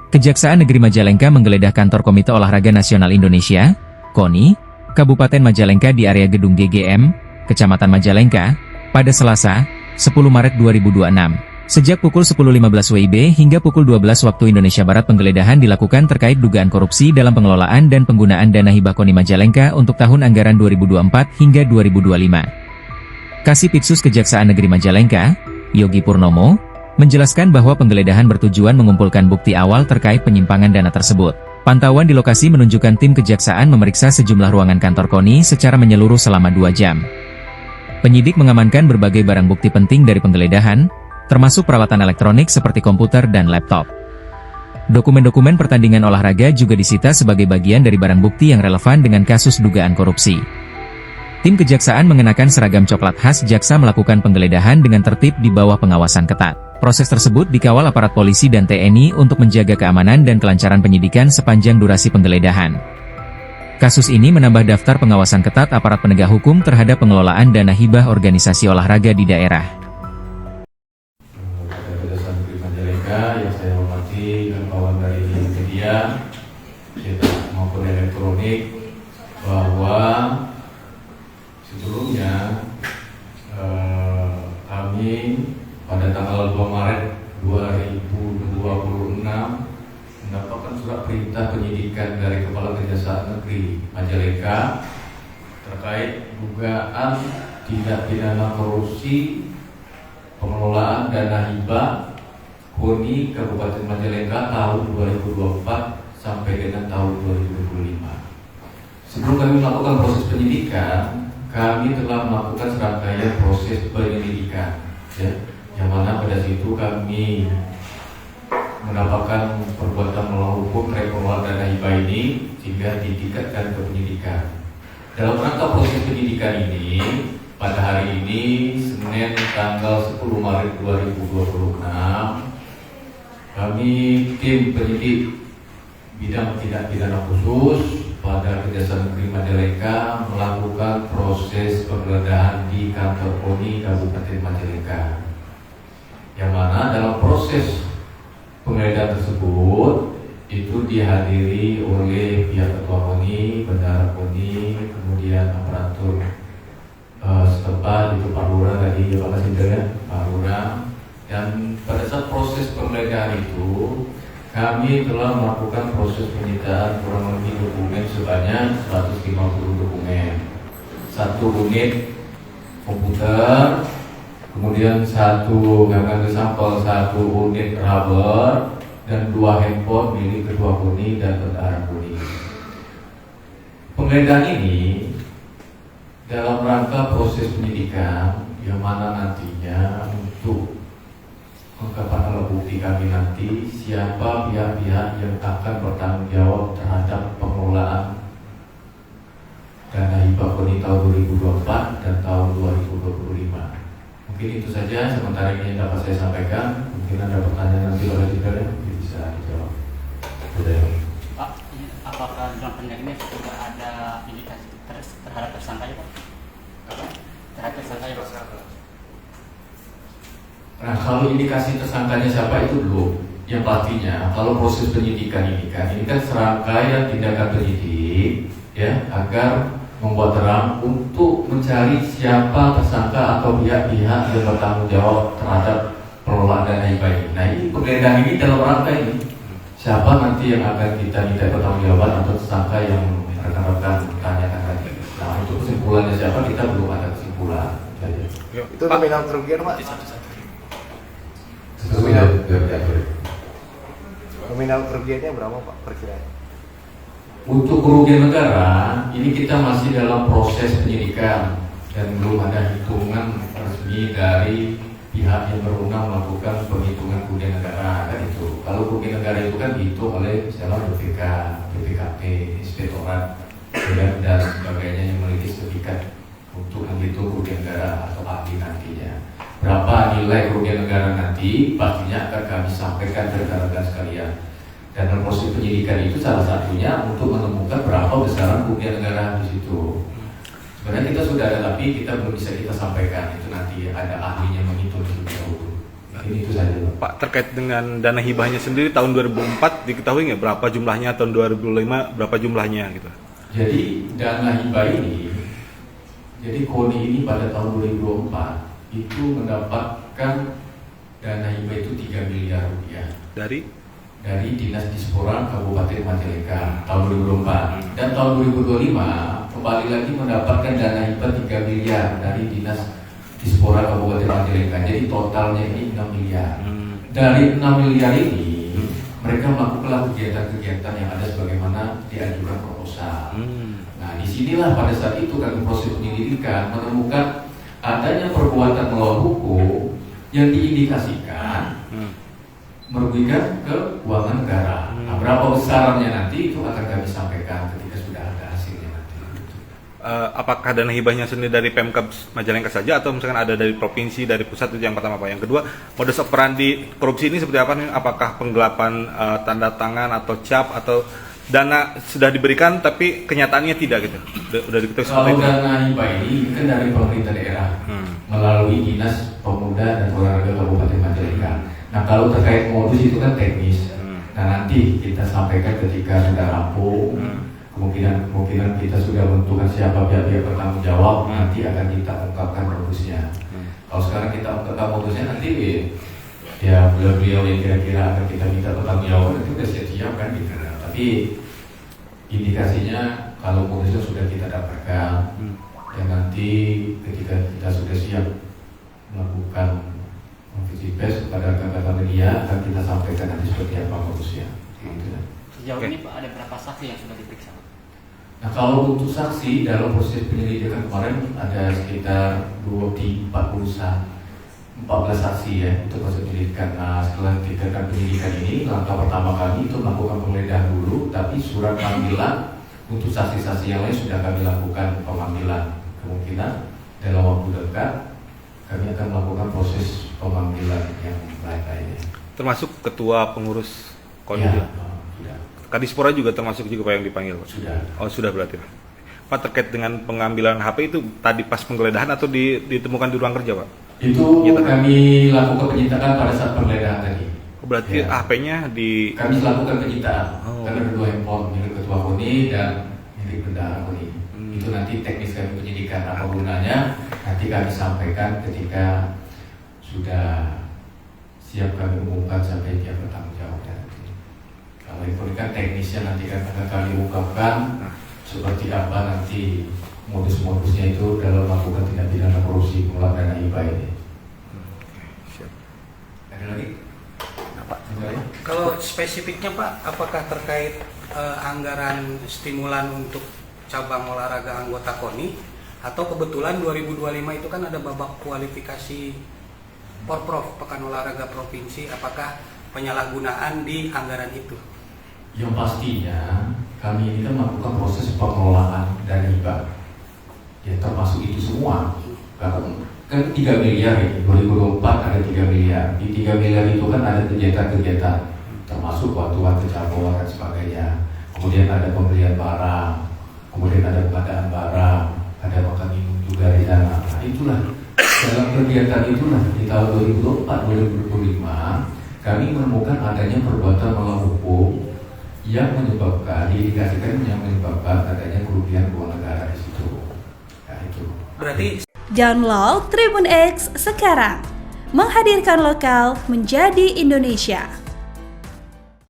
Kejaksaan Negeri Majalengka menggeledah kantor Komite Olahraga Nasional Indonesia, KONI, Kabupaten Majalengka di area Gedung GGM, Kecamatan Majalengka, pada Selasa, 10 Maret 2026. Sejak pukul 10.15 WIB hingga pukul 12 waktu Indonesia Barat penggeledahan dilakukan terkait dugaan korupsi dalam pengelolaan dan penggunaan dana hibah KONI Majalengka untuk tahun anggaran 2024 hingga 2025. Kasipitsus Kejaksaan Negeri Majalengka, Yogi Purnomo, menjelaskan bahwa penggeledahan bertujuan mengumpulkan bukti awal terkait penyimpangan dana tersebut. Pantauan di lokasi menunjukkan tim kejaksaan memeriksa sejumlah ruangan kantor KONI secara menyeluruh selama 2 jam. Penyidik mengamankan berbagai barang bukti penting dari penggeledahan, termasuk peralatan elektronik seperti komputer dan laptop. Dokumen-dokumen pertandingan olahraga juga disita sebagai bagian dari barang bukti yang relevan dengan kasus dugaan korupsi. Tim kejaksaan mengenakan seragam coklat khas jaksa melakukan penggeledahan dengan tertib di bawah pengawasan ketat. Proses tersebut dikawal aparat polisi dan TNI untuk menjaga keamanan dan kelancaran penyidikan sepanjang durasi penggeledahan. Kasus ini menambah daftar pengawasan ketat aparat penegak hukum terhadap pengelolaan dana hibah organisasi olahraga di daerah. Kejaksaan Negeri Majalengka yang saya hormati kawan dari media, cetak maupun elektronik, bahwa sebelumnya kami pada tanggal 2 Maret 2026 mendapatkan surat perintah penyidikan dari Kepala Kejaksaan Negeri Majalengka terkait dugaan tindak pidana korupsi pengelolaan dana hibah KONI Kabupaten Majalengka tahun 2024 sampai dengan tahun 2025. Sebelum kami melakukan proses penyidikan, kami telah melakukan serangkaian proses penyelidikan, yang mana pada situ kami mendapatkan perbuatan melawan hukum terkait pengelolaan dana hibah ini sehingga ditingkatkan ke penyidikan. Dalam rangka proses penyidikan ini, pada hari ini Senin tanggal 10 Maret 2026, kami tim penyidik bidang tindak pidana khusus pada Kejaksaan Negeri Majalengka melakukan proses penggeledahan di kantor KONI Kabupaten Majalengka. Yang mana dalam proses penggeledahan tersebut itu dihadiri oleh pihak ketua KONI, bendahara KONI, kemudian aparatur setempat itu Pak Lurah tadi, Pak Kasindra, Pak Lurah. Dan pada saat proses penggeledahan itu kami telah melakukan proses penyitaan kurang lebih dokumen sebanyak 150 dokumen, 1 unit komputer, kemudian 1 gambar sampel, 1 unit rubber, dan 2 handphone milik ketua KONI dan bendahara KONI. Penggeledahan ini dalam rangka proses penyidikan yang mana nantinya untuk mengungkapkan alat bukti kami nanti siapa pihak-pihak yang akan bertanggung jawab terhadap pengelolaan dana hibah KONI tahun 2024 dan tahun 2025. Mungkin itu saja sementara ini yang dapat saya sampaikan. Mungkin ada pertanyaan nanti oleh Tidar yang bisa dijawab. Pak, apakah dalam penyidikan ini sudah ada indikasi terhadap tersangka ya Pak? Terhadap tersangka ya Pak? Nah, kalau indikasi tersangkanya siapa itu belum. Yang pastinya kalau proses penyidikan ini kan serangkaian tindakan penyidik agar membuat terang untuk mencari siapa tersangka atau pihak-pihak yang bertanggung jawab terhadap pengelolaan dana hibah ini. Nah, ini penggeledahan ini dalam rangka ini siapa nanti yang akan kita minta pertanggungjawaban atau tersangka yang rekan-rekan tanyakan tadi. Nah, untuk kesimpulannya siapa kita belum ada kesimpulan. Itu nominal kerugian Pak? Nominal kerugiannya berapa Pak perkiraan? Untuk kerugian negara, ini kita masih dalam proses penyidikan dan belum ada hitungan resmi dari pihak yang berwenang melakukan penghitungan kerugian negara. Kan itu. Kalau kerugian negara itu kan dihitung oleh misalnya BPK, BPKP, Inspektorat dan sebagainya yang memiliki sertifikat untuk menghitung kerugian negara atau ahli nantinya. Berapa nilai kerugian negara nanti pastinya akan kami sampaikan ke rekan-rekan sekalian. Dan dalam proses penyidikan itu salah satunya untuk menemukan berapa besaran kerugian negara di situ. Sebenarnya kita sudah ada tapi kita belum bisa kita sampaikan, itu nanti ada ahlinya menghitung itu. Mungkin itu saja Pak. Pak, terkait dengan dana hibahnya sendiri tahun 2004 diketahui nggak berapa jumlahnya, tahun 2005 berapa jumlahnya gitu? Jadi dana hibah ini, jadi KONI ini pada tahun 2024 itu mendapatkan dana hibah itu 3 miliar rupiah dari Dinas Dispora Kabupaten Majalengka tahun 2024, dan tahun 2025 kembali lagi mendapatkan dana hibah 3 miliar dari Dinas Dispora Kabupaten Majalengka. Jadi totalnya ini 6 miliar. Dari 6 miliar ini mereka melakukan kegiatan-kegiatan yang ada sebagaimana diajukan proposal. Nah, disinilah pada saat itu kami proses penyelidikan menemukan adanya perbuatan melawan hukum yang diindikasikan merugikan keuangan negara. Nah, berapa besarannya nanti itu akan kami sampaikan ketika sudah ada hasilnya nanti. Apakah dana hibahnya sendiri dari Pemkab Majalengka saja atau misalkan ada dari provinsi, dari pusat, itu yang pertama Pak. Yang kedua, modus operandi korupsi ini seperti apa nih? Apakah penggelapan tanda tangan atau cap, atau dana sudah diberikan tapi kenyataannya tidak gitu? Udah diketahui seperti Kalau itu? dana hibah ini kan dari pemerintah daerah melalui Dinas Pemuda dan Olahraga Kabupaten Majalengka. Nah, kalau terkait modus itu kan teknis. Nah, nanti kita sampaikan ketika sudah rampung. Kemungkinan kita sudah menentukan siapa pihak-pihak bertanggung jawab, nanti akan kita ungkapkan modusnya. Kalau sekarang kita ungkapkan modusnya, nanti ya beliau yang kira-kira akan kita minta bertanggung jawab itu sudah siap kan gitu. Tapi indikasinya kalau modusnya sudah kita dapatkan, dan nanti ketika kita sudah siap melakukan konferensi pers kepada rekan-rekan media, akan kita sampaikan nanti seperti apa modusnya. Gitu. Sejauh ini Pak, ada berapa saksi yang sudah diperiksa? Nah, kalau untuk saksi dalam proses penyelidikan kemarin ada sekitar 14 saksi ya untuk proses penyelidikan. Nah, setelah dilakukan penyelidikan ini, langkah pertama kami itu melakukan penggeledahan dulu, tapi surat panggilan untuk saksi-saksi yang lain sudah kami lakukan pemanggilan. Kemungkinan dalam waktu dekat kami akan melakukan proses pemanggilan yang lain-lainnya. Termasuk ketua pengurus KONI Ya, juga? sudah. Kadispora juga termasuk juga Pak yang dipanggil Pak? Sudah. Oh, sudah berarti Pak. Pak, terkait dengan pengambilan HP itu tadi pas penggeledahan atau ditemukan di ruang kerja Pak? Itu Penyitaan. kami lakukan penyitaan pada saat penggeledahan tadi. Oh, berarti Ya. HP-nya di... Kami lakukan penyitaan. Oh. Karena kedua handphone milik ketua KONI dan milik bendahara KONI. Itu nanti teknis kami penyidikan apa gunanya nanti kami sampaikan ketika sudah siap kami umumkan sampai dia bertanggung jawab nanti. Kalau itu kan teknisnya nanti akan kami ungkapkan seperti apa nanti modus-modusnya itu dalam melakukan tindak pidana korupsi pengelolaan dana hibah ini. Siap. Ada lagi? Kalau spesifiknya Pak, apakah terkait anggaran stimulan untuk cabang olahraga anggota KONI, atau kebetulan 2025 itu kan ada babak kualifikasi Porprov, Pekan Olahraga Provinsi, apakah penyalahgunaan di anggaran itu? Yang pastinya kami ini kan melakukan proses pengelolaan dana hibah. Ya termasuk itu semua. Kan 3 miliar ya, 2024 ada 3 miliar. Di 3 miliar itu kan ada kegiatan-kegiatan, termasuk waktu-waktu cabur dan sebagainya. Kemudian ada pembelian barang, kemudian ada pengadaan barang, ada makan minum juga di sana. Nah, itulah dalam kegiatan itulah di tahun 2024-2025 kami menemukan adanya perbuatan melawan hukum yang menyebabkan, diindikasikan yang menyebabkan adanya kerugian keuangan negara di situ. Nah, itu. Berarti Download Tribun X sekarang, menghadirkan lokal menjadi Indonesia.